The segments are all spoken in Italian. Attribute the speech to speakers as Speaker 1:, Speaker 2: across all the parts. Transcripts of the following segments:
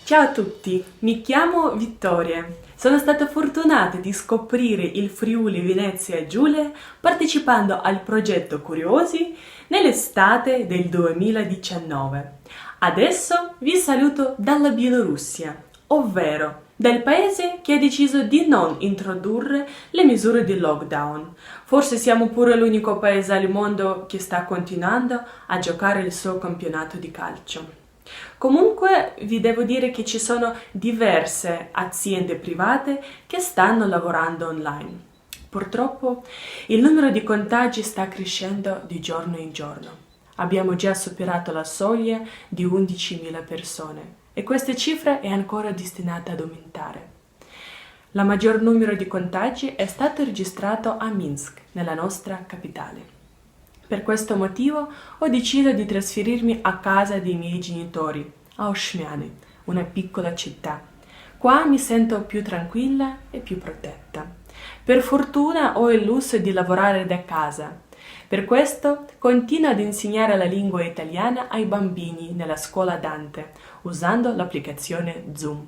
Speaker 1: Ciao a tutti, mi chiamo Vittoria. Sono stata fortunata di scoprire il Friuli Venezia Giulia partecipando al progetto Curiosi nell'estate del 2019. Adesso vi saluto dalla Bielorussia, ovvero dal paese che ha deciso di non introdurre le misure di lockdown. Forse siamo pure l'unico paese al mondo che sta continuando a giocare il suo campionato di calcio. Comunque vi devo dire che ci sono diverse aziende private che stanno lavorando online. Purtroppo il numero di contagi sta crescendo di giorno in giorno. Abbiamo già superato la soglia di 11.000 persone e questa cifra è ancora destinata ad aumentare. Il maggior numero di contagi è stato registrato a Minsk, nella nostra capitale. Per questo motivo ho deciso di trasferirmi a casa dei miei genitori, a Ošmiany, una piccola città. Qua mi sento più tranquilla e più protetta. Per fortuna ho il lusso di lavorare da casa. Per questo continuo ad insegnare la lingua italiana ai bambini nella scuola Dante, usando l'applicazione Zoom.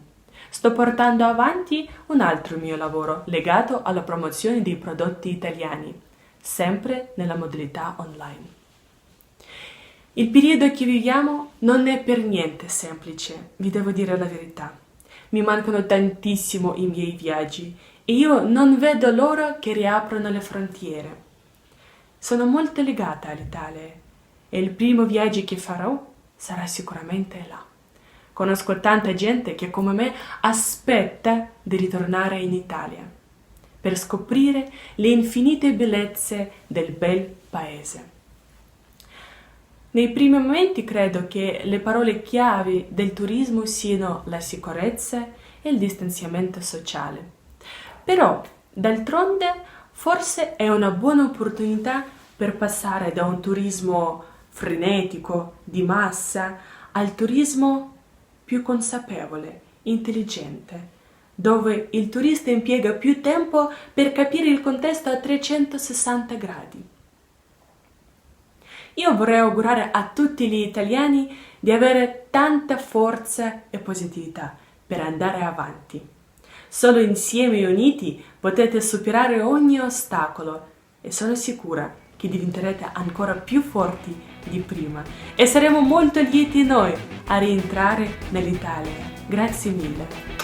Speaker 1: Sto portando avanti un altro mio lavoro legato alla promozione dei prodotti italiani, sempre nella modalità online. Il periodo che viviamo non è per niente semplice, vi devo dire la verità. Mi mancano tantissimo i miei viaggi e io non vedo l'ora che riaprono le frontiere. Sono molto legata all'Italia e il primo viaggio che farò sarà sicuramente là. Conosco tanta gente che come me aspetta di ritornare in Italia per scoprire le infinite bellezze del bel paese. Nei primi momenti credo che le parole chiave del turismo siano la sicurezza e il distanziamento sociale. Però, d'altronde, forse è una buona opportunità per passare da un turismo frenetico, di massa, al turismo più consapevole, intelligente, dove il turista impiega più tempo per capire il contesto a 360 gradi. Io vorrei augurare a tutti gli italiani di avere tanta forza e positività per andare avanti. Solo insieme e uniti potete superare ogni ostacolo e sono sicura che diventerete ancora più forti di prima e saremo molto lieti noi a rientrare nell'Italia. Grazie mille.